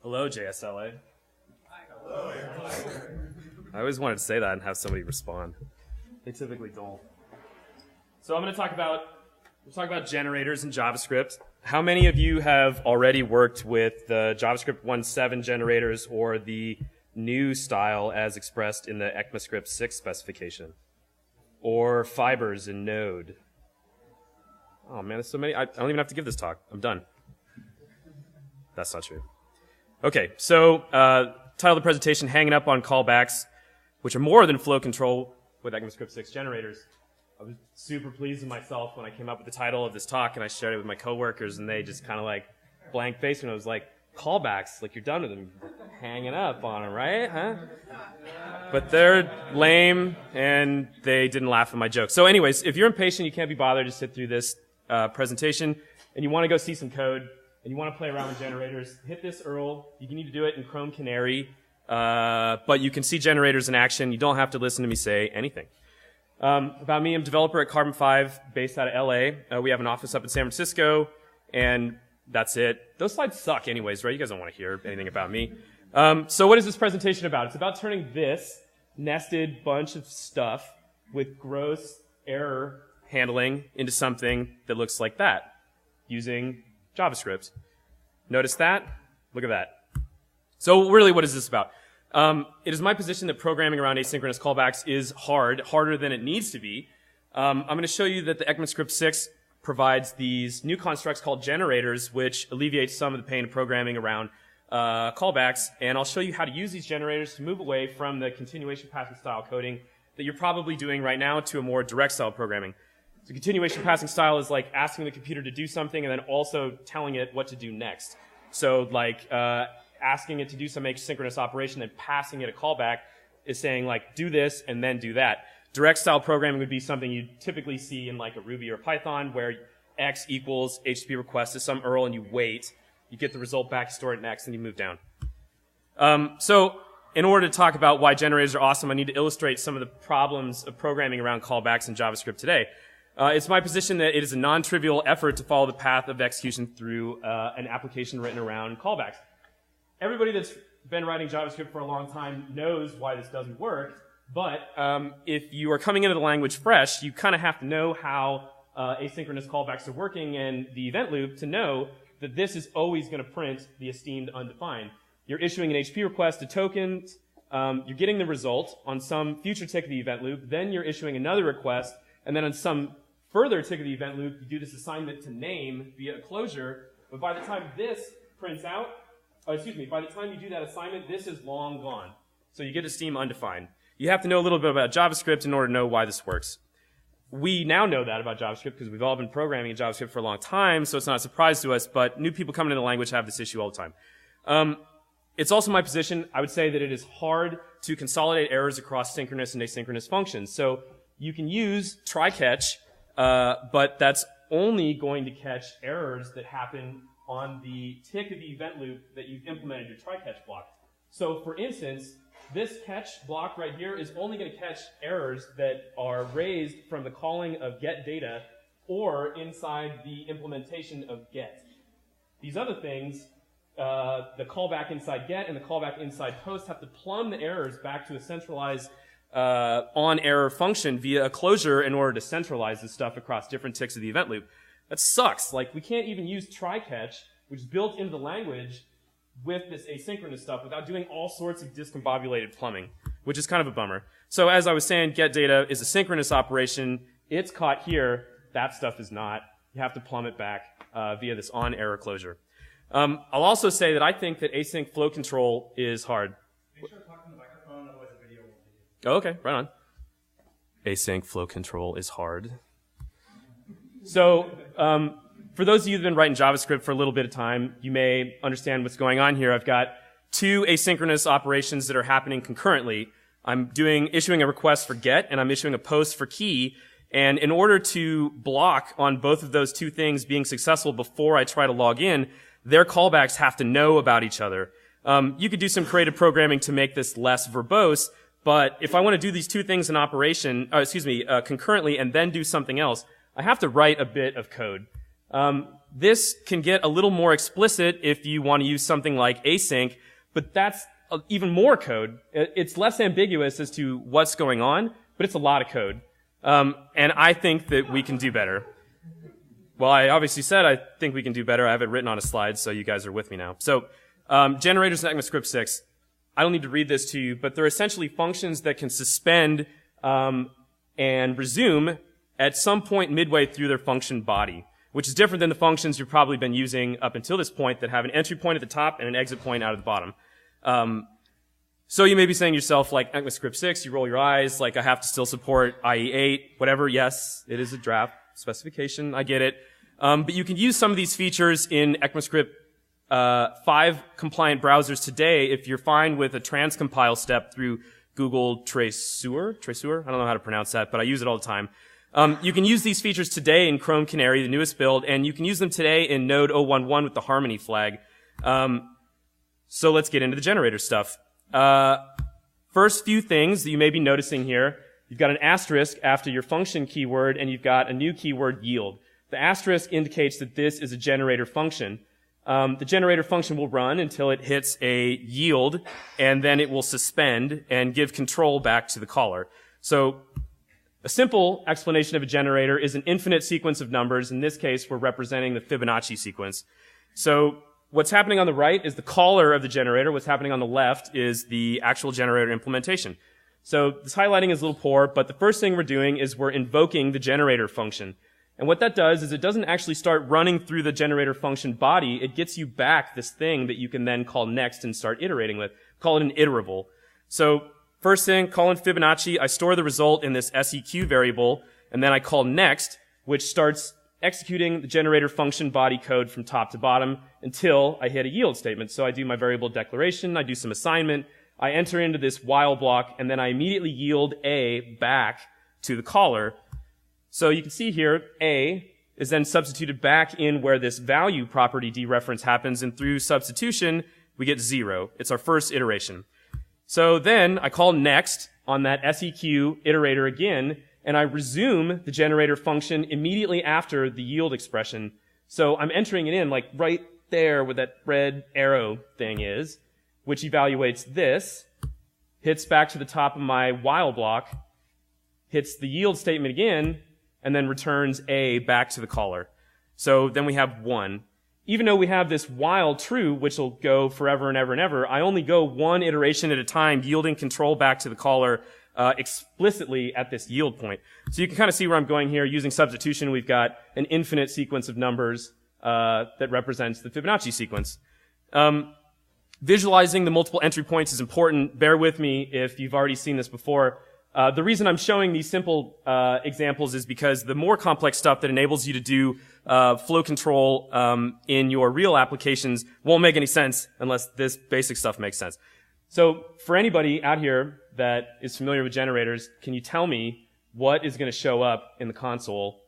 Hello, JSLA. Hello. I always wanted to say that and have somebody respond. They typically don't. So I'm going to talk about generators in JavaScript. How many of you have already worked with the JavaScript 1.7 generators or the new style as expressed in the ECMAScript 6 specification? Or fibers in Node? Oh man, there's so many. I don't even have to give this talk. I'm done. That's not true. Okay, so title of the presentation, Hanging Up on Callbacks, which are more than flow control with ECMAScript 6 generators. I was super pleased with myself when I came up with the title of this talk and I shared it with my coworkers and they just kind of like blank faced and I was like, callbacks, like you're done with them, hanging up on them, right? Huh? But they're lame and they didn't laugh at my joke. So anyways, if you're impatient, you can't be bothered to sit through this presentation and you want to go see some code and you want to play around with generators, hit this URL. You need to do it in Chrome Canary, but you can see generators in action. You don't have to listen to me say anything. About me, I'm a developer at Carbon 5, based out of LA. We have an office up in San Francisco, and that's it. Those slides suck anyways, right? You guys don't want to hear anything about me. So what is this presentation about? It's about turning this nested bunch of stuff with gross error handling into something that looks like that, using JavaScript. Notice that? Look at that. So really, what is this about? It is my position that programming around asynchronous callbacks is harder than it needs to be. I'm going to show you that the ECMAScript 6 provides these new constructs called generators, which alleviates some of the pain of programming around callbacks. And I'll show you how to use these generators to move away from the continuation passing style coding that you're probably doing right now to a more direct style programming. So continuation passing style is like asking the computer to do something and then also telling it what to do next. So like asking it to do some asynchronous operation and passing it a callback is saying like do this and then do that. Direct style programming would be something you typically see in like a Ruby or Python where x equals HTTP request to some URL and you wait, you get the result back, store it in x, and you move down. So in order to talk about why generators are awesome, I need to illustrate some of the problems of programming around callbacks in JavaScript today. It's my position that it is a non-trivial effort to follow the path of execution through an application written around callbacks. Everybody that's been writing JavaScript for a long time knows why this doesn't work, but if you are coming into the language fresh, you kind of have to know how asynchronous callbacks are working and the event loop to know that this is always going to print the esteemed undefined. You're issuing an HTTP request to tokens, you're getting the result on some future tick of the event loop, then you're issuing another request, and then on some further tick of the event loop, you do this assignment to name via a closure, but by the time this prints out, by the time you do that assignment, this is long gone. So you get esteem undefined. You have to know a little bit about JavaScript in order to know why this works. We now know that about JavaScript because we've all been programming in JavaScript for a long time, so it's not a surprise to us, but new people coming into the language have this issue all the time. It's also my position, I would say that it is hard to consolidate errors across synchronous and asynchronous functions. So you can use try-catch, but that's only going to catch errors that happen on the tick of the event loop that you've implemented your try-catch block. So for instance, this catch block right here is only going to catch errors that are raised from the calling of getData or inside the implementation of get. These other things, the callback inside get and the callback inside post have to plumb the errors back to a centralized on-error function via a closure in order to centralize this stuff across different ticks of the event loop. That sucks. Like, we can't even use try-catch, which is built into the language, with this asynchronous stuff without doing all sorts of discombobulated plumbing, which is kind of a bummer. So as I was saying, getData is a synchronous operation. It's caught here. That stuff is not. You have to plumb it back via this on-error closure. I'll also say that I think that async flow control is hard. Make sure to talk in the microphone, otherwise the video won't be. Oh, okay, right on. Async flow control is hard. So, for those of you who've been writing JavaScript for a little bit of time, you may understand what's going on here. I've got two asynchronous operations that are happening concurrently. I'm issuing a request for get, and I'm issuing a post for key. And in order to block on both of those two things being successful before I try to log in, their callbacks have to know about each other. You could do some creative programming to make this less verbose, but if I want to do these two things in operation, concurrently and then do something else, I have to write a bit of code. This can get a little more explicit if you want to use something like async, but that's even more code. It's less ambiguous as to what's going on, but it's a lot of code. And I think that we can do better. Well, I obviously said I think we can do better. I have it written on a slide, so you guys are with me now. So, generators in ECMAScript 6. I don't need to read this to you, but they're essentially functions that can suspend and resume at some point midway through their function body, which is different than the functions you've probably been using up until this point that have an entry point at the top and an exit point out of the bottom. So you may be saying to yourself, like, ECMAScript 6, you roll your eyes, like, I have to still support IE 8, whatever. Yes, it is a draft specification. I get it. But you can use some of these features in ECMAScript 5 compliant browsers today if you're fine with a transcompile step through Google Traceur. I don't know how to pronounce that, but I use it all the time. You can use these features today in Chrome Canary, the newest build, and you can use them today in Node 011 with the Harmony flag. So let's get into the generator stuff. First few things that you may be noticing here. You've got an asterisk after your function keyword, and you've got a new keyword, yield. The asterisk indicates that this is a generator function. The generator function will run until it hits a yield, and then it will suspend and give control back to the caller. So a simple explanation of a generator is an infinite sequence of numbers. In this case, we're representing the Fibonacci sequence. So what's happening on the right is the caller of the generator. What's happening on the left is the actual generator implementation. So this highlighting is a little poor, but the first thing we're doing is we're invoking the generator function. And what that does is it doesn't actually start running through the generator function body. It gets you back this thing that you can then call next and start iterating with. Call it an iterable. So first thing, call in Fibonacci. I store the result in this seq variable, and then I call next, which starts executing the generator function body code from top to bottom until I hit a yield statement. So I do my variable declaration, I do some assignment, I enter into this while block, and then I immediately yield A back to the caller. So you can see here, A is then substituted back in where this value property dereference happens, and through substitution, we get 0. It's our first iteration. So then I call next on that seq iterator again, and I resume the generator function immediately after the yield expression. So I'm entering it in like right there where that red arrow thing is, which evaluates this, hits back to the top of my while block, hits the yield statement again, and then returns A back to the caller. So then we have 1. Even though we have this while true, which will go forever and ever and ever, I only go one iteration at a time, yielding control back to the caller explicitly at this yield point. So you can kind of see where I'm going here. Using substitution, we've got an infinite sequence of numbers that represents the Fibonacci sequence. Visualizing the multiple entry points is important. Bear with me if you've already seen this before. The reason I'm showing these simple examples is because the more complex stuff that enables you to do flow control in your real applications won't make any sense unless this basic stuff makes sense. So for anybody out here that is familiar with generators, can you tell me what is going to show up in the console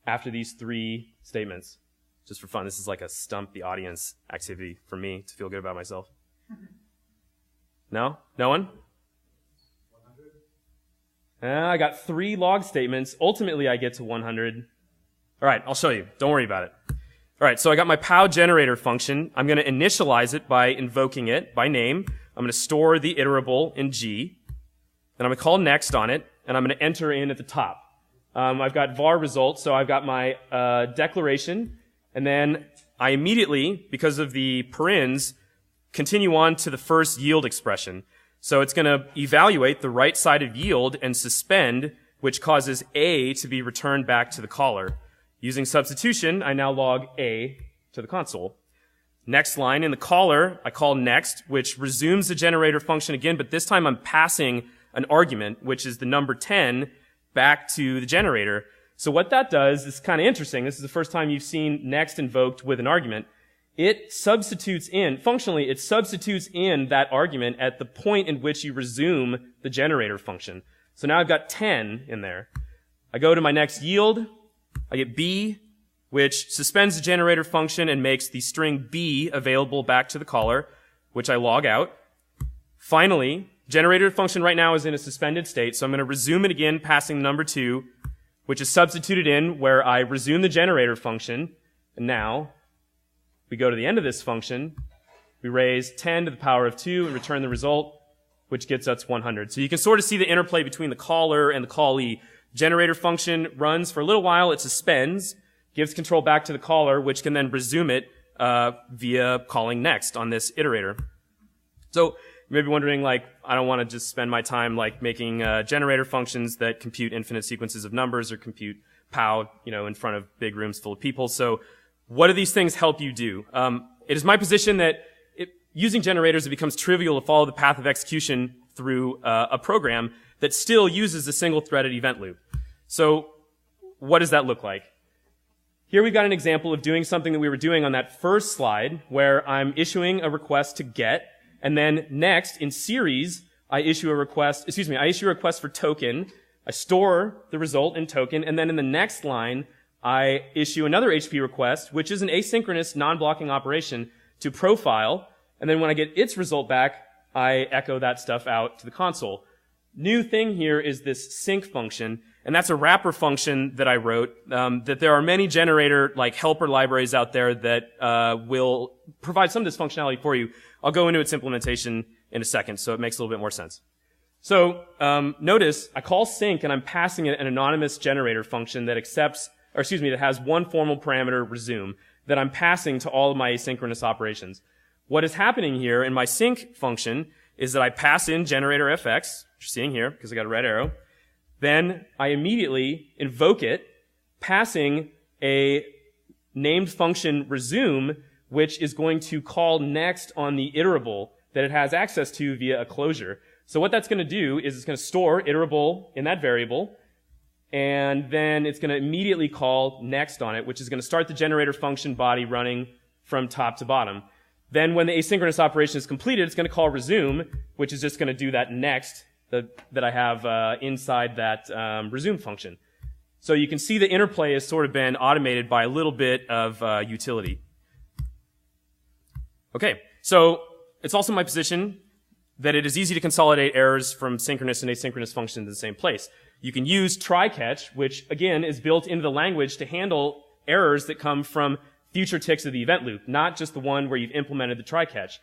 after these 3 statements? Just for fun, this is like a stump the audience activity for me to feel good about myself. No? No one? I got 3 log statements. Ultimately, I get to 100. All right, I'll show you. Don't worry about it. All right, so I got my POW generator function. I'm going to initialize it by invoking it by name. I'm going to store the iterable in G. Then I'm going to call next on it, and I'm going to enter in at the top. I've got var result, so I've got my declaration, and then I immediately, because of the parens, continue on to the first yield expression. So it's going to evaluate the right side of yield and suspend, which causes A to be returned back to the caller. Using substitution, I now log A to the console. Next line, in the caller, I call next, which resumes the generator function again, but this time I'm passing an argument, which is the number 10, back to the generator. So what that does is kind of interesting. This is the first time you've seen next invoked with an argument. It substitutes in, functionally, it substitutes in that argument at the point in which you resume the generator function. So now I've got 10 in there. I go to my next yield. I get B, which suspends the generator function and makes the string B available back to the caller, which I log out. Finally, generator function right now is in a suspended state, so I'm going to resume it again, passing number 2, which is substituted in where I resume the generator function. And now we go to the end of this function, we raise 10 to the power of 2 and return the result, which gets us 100. So you can sort of see the interplay between the caller and the callee. Generator function runs for a little while, it suspends, gives control back to the caller, which can then resume it via calling next on this iterator. So you may be wondering, like, I don't want to just spend my time like making generator functions that compute infinite sequences of numbers or compute POW, in front of big rooms full of people. So what do these things help you do? It is my position that using generators, it becomes trivial to follow the path of execution through a program that still uses a single-threaded event loop. So what does that look like? Here we've got an example of doing something that we were doing on that first slide, where I'm issuing a request to get, and then next, in series, I issue a request for token, I store the result in token, and then in the next line, I issue another HP request, which is an asynchronous non-blocking operation, to profile, and then when I get its result back, I echo that stuff out to the console. New thing here is this sync function, and that's a wrapper function that I wrote, that there are many generator helper libraries out there that will provide some of this functionality for you. I'll go into its implementation in a second, so it makes a little bit more sense. So notice I call sync and I'm passing it an anonymous generator function that that has one formal parameter, resume, that I'm passing to all of my asynchronous operations. What is happening here in my sync function is that I pass in generator fx, which you're seeing here because I got a red arrow. Then I immediately invoke it, passing a named function resume, which is going to call next on the iterable that it has access to via a closure. So what that's going to do is it's going to store iterable in that variable, and then it's going to immediately call next on it, which is going to start the generator function body running from top to bottom. Then when the asynchronous operation is completed, it's going to call resume, which is just going to do that next that I have inside that resume function. So you can see the interplay has sort of been automated by a little bit of utility. Okay, so it's also my position that it is easy to consolidate errors from synchronous and asynchronous functions in the same place. You can use try-catch, which again is built into the language to handle errors that come from future ticks of the event loop, not just the one where you've implemented the try-catch.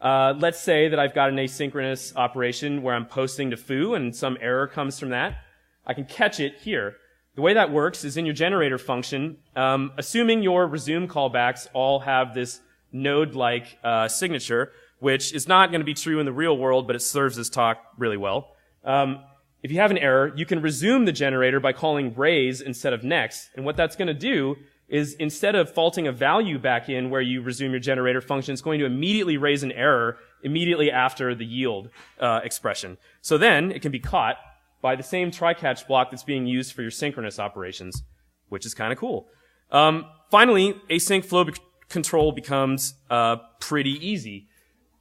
Let's say that I've got an asynchronous operation where I'm posting to foo and some error comes from that. I can catch it here. The way that works is in your generator function, assuming your resume callbacks all have this node-like signature, which is not going to be true in the real world, but it serves this talk really well. If you have an error, you can resume the generator by calling raise instead of next. And what that's going to do is instead of faulting a value back in where you resume your generator function, it's going to immediately raise an error immediately after the yield expression. So then it can be caught by the same try-catch block that's being used for your synchronous operations, which is kind of cool. Finally, async flow control becomes pretty easy.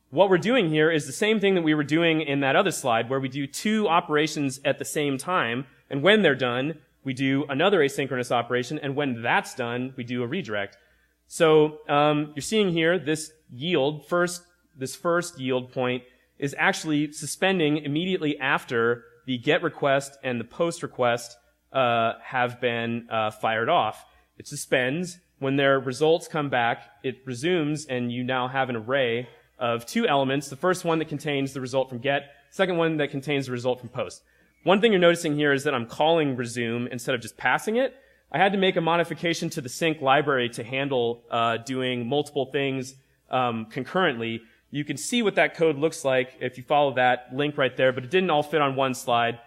What we're doing here is the same thing that we were doing in that other slide where we do two operations at the same time, and when they're done, we do another asynchronous operation, and when that's done, we do a redirect. So you're seeing here this yield, this first yield point is actually suspending immediately after the get request and the post request have been fired off. It suspends. When their results come back, it resumes, and you now have an array of two elements. The first one that contains the result from get, second one that contains the result from post. One thing you're noticing here is that I'm calling resume instead of just passing it. I had to make a modification to the sync library to handle doing multiple things concurrently. You can see what that code looks like if you follow that link right there, but it didn't all fit on one slide,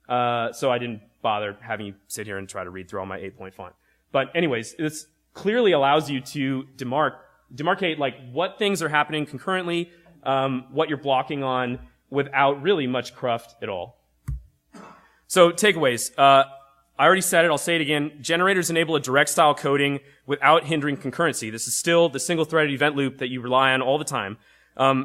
so I didn't bother having you sit here and try to read through all my 8-point font. But anyways, this clearly allows you to demarcate like what things are happening concurrently, what you're blocking on, without really much cruft at all. So takeaways. I already said it, I'll say it again. Generators enable a direct style coding without hindering concurrency. This is still the single-threaded event loop that you rely on all the time.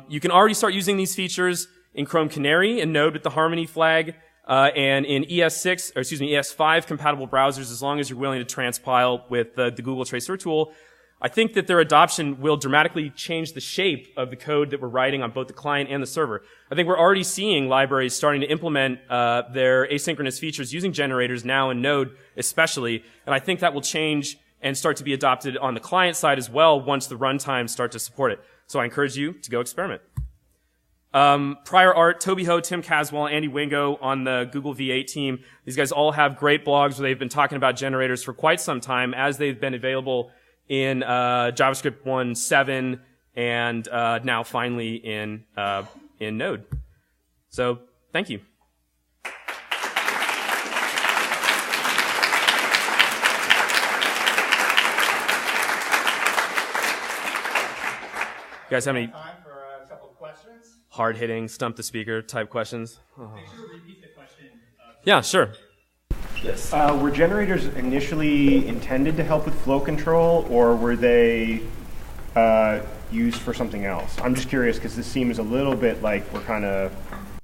You can already start using these features in Chrome Canary and Node with the Harmony flag, and in ES5 compatible browsers as long as you're willing to transpile with the Google Tracer tool. I think that their adoption will dramatically change the shape of the code that we're writing on both the client and the server. I think we're already seeing libraries starting to implement their asynchronous features using generators now in Node especially, and I think that will change and start to be adopted on the client side as well once the runtimes start to support it. So I encourage you to go experiment. Prior art, Toby Ho, Tim Caswell, Andy Wingo on the Google V8 team. These guys all have great blogs where they've been talking about generators for quite some time as they've been available in JavaScript 1.7 and now finally in Node. So thank you. You guys have any Time for a couple questions? hard-hitting, stump the speaker type questions? Oh. Make sure to repeat the question. Yeah, sure. Yes. Were generators initially intended to help with flow control, or were they used for something else? I'm just curious because this seems a little bit like we're kind of...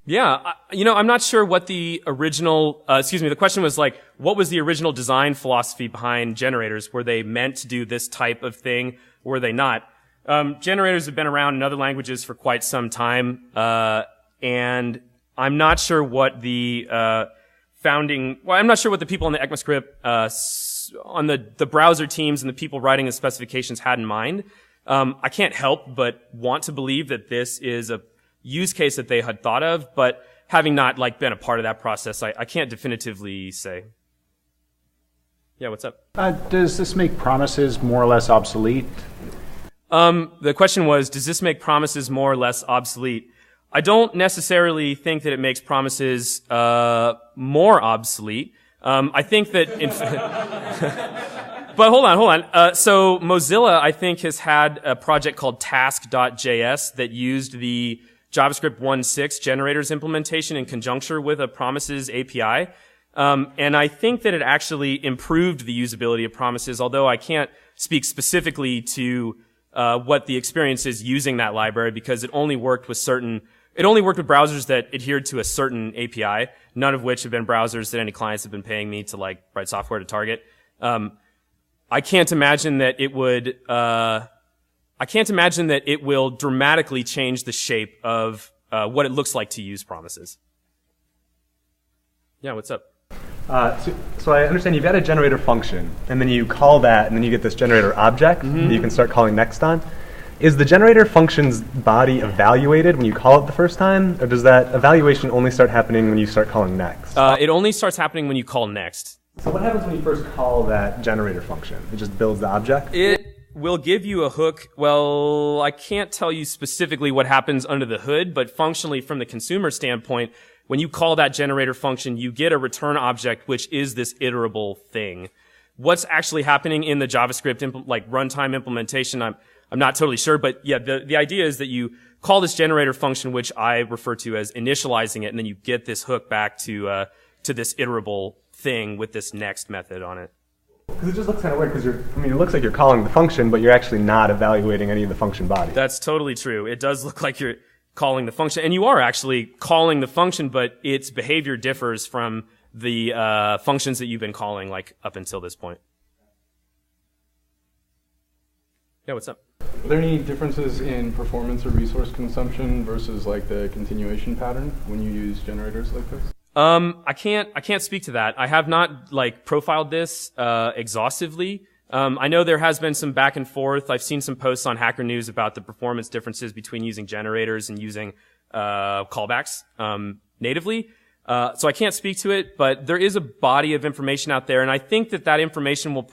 Yeah, I'm not sure what the original, the question was like, what was the original design philosophy behind generators? Were they meant to do this type of thing? Or were they not? Generators have been around in other languages for quite some time, and I'm not sure what the I'm not sure what the people in the ECMAScript, on the browser teams and the people writing the specifications had in mind. I can't help but want to believe that this is a use case that they had thought of, but having not been a part of that process, I can't definitively say. Yeah, what's up? Does this make promises more or less obsolete? The question was, does this make promises more or less obsolete? I don't necessarily think that it makes promises more obsolete. I think that but hold on. So Mozilla, I think, has had a project called task.js that used the JavaScript 1.6 generators implementation in conjunction with a promises API. And I think that it actually improved the usability of promises, although I can't speak specifically to what the experience is using that library, because it only worked with browsers that adhered to a certain API, none of which have been browsers that any clients have been paying me to write software to target. I can't imagine that it will dramatically change the shape of what it looks like to use promises. Yeah, what's up? So I understand you've got a generator function, and then you call that, and then you get this generator object that you can start calling next on. Is the generator function's body evaluated when you call it the first time, or does that evaluation only start happening when you start calling next? It only starts happening when you call next. So what happens when you first call that generator function? It just builds the object? It will give you a hook. Well, I can't tell you specifically what happens under the hood, but functionally from the consumer standpoint, when you call that generator function, you get a return object, which is this iterable thing. What's actually happening in the JavaScript runtime implementation, I'm not totally sure, but yeah, the idea is that you call this generator function, which I refer to as initializing it, and then you get this hook back to this iterable thing with this next method on it. Because it just looks kind of weird, because it looks like you're calling the function, but you're actually not evaluating any of the function body. That's totally true. It does look like you're calling the function, and you are actually calling the function, but its behavior differs from the functions that you've been calling up until this point. Yeah, what's up? Are there any differences in performance or resource consumption versus the continuation pattern when you use generators like this? I can't speak to that. I have not profiled this exhaustively. I know there has been some back and forth. I've seen some posts on Hacker News about the performance differences between using generators and using callbacks natively. So I can't speak to it, but there is a body of information out there, and I think that information will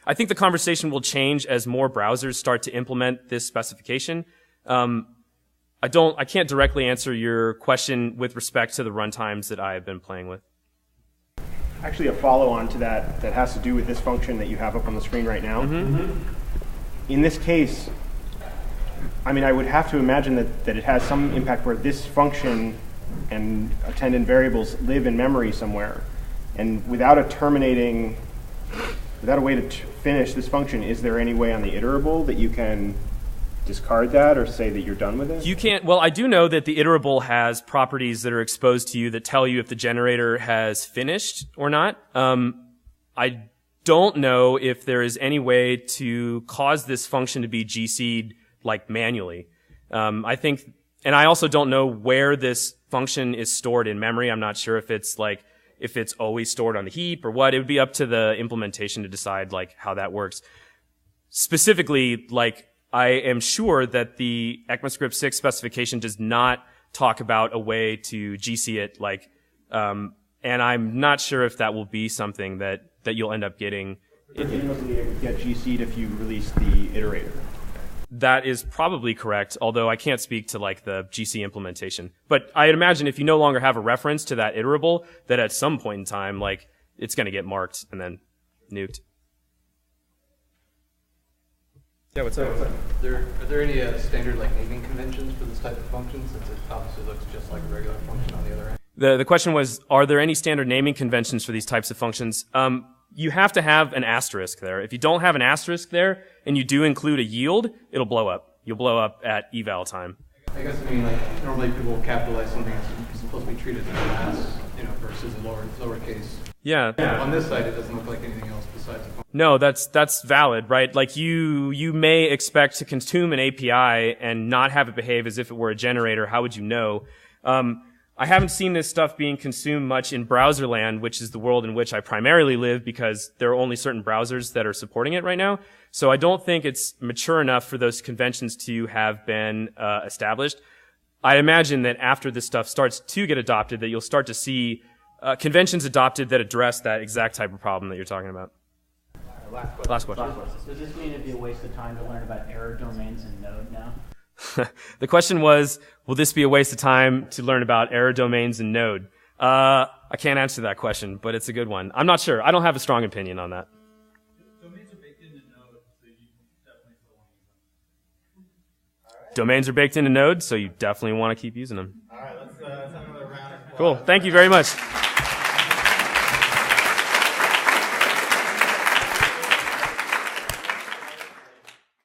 I think the conversation will change as more browsers start to implement this specification. I can't directly answer your question with respect to the runtimes that I have been playing with. Actually, a follow-on to that has to do with this function that you have up on the screen right now. In this case, I would have to imagine that it has some impact where this function and attendant variables live in memory somewhere. And without a way to finish this function, is there any way on the iterable that you can discard that or say that you're done with it? You can't. Well, I do know that the iterable has properties that are exposed to you that tell you if the generator has finished or not. I don't know if there is any way to cause this function to be GC'd manually. I think, and I also don't know where this function is stored in memory. I'm not sure if it's if it's always stored on the heap or what. It would be up to the implementation to decide like how that works. Specifically, like I am sure that the ECMAScript 6 specification does not talk about a way to GC it, like, and I'm not sure if that will be something that you'll end up getting. Presumably it would get GC'd if you release the iterator. That is probably correct, although I can't speak to like the GC implementation. But I'd imagine if you no longer have a reference to that iterable, that at some point in time, like, it's going to get marked and then nuked. Yeah, what's up? Are there any standard like naming conventions for this type of function, since it obviously looks just like a regular function on the other end? The question was, are there any standard naming conventions for these types of functions? You have to have an asterisk there. If you don't have an asterisk there and you do include a yield, it'll blow up. You'll blow up at eval time. I guess I mean like normally people capitalize something that's supposed to be treated as a class, versus a lowercase. Yeah. On this side, it doesn't look like anything else besides a function. No, that's valid, right? Like you may expect to consume an API and not have it behave as if it were a generator. How would you know? I haven't seen this stuff being consumed much in browser land, which is the world in which I primarily live, because there are only certain browsers that are supporting it right now. So I don't think it's mature enough for those conventions to have been established. I imagine that after this stuff starts to get adopted, that you'll start to see conventions adopted that address that exact type of problem that you're talking about. Last question. Does this mean it'd be a waste of time to learn about error domains in Node now? The question was, will this be a waste of time to learn about error domains in Node? I can't answer that question, but it's a good one. I'm not sure. I don't have a strong opinion on that. Domains are baked into Node, so you definitely still want to use them. Domains are baked into Node, so you definitely want to keep using them. All right, let's have another round of applause. Cool. Thank you very much.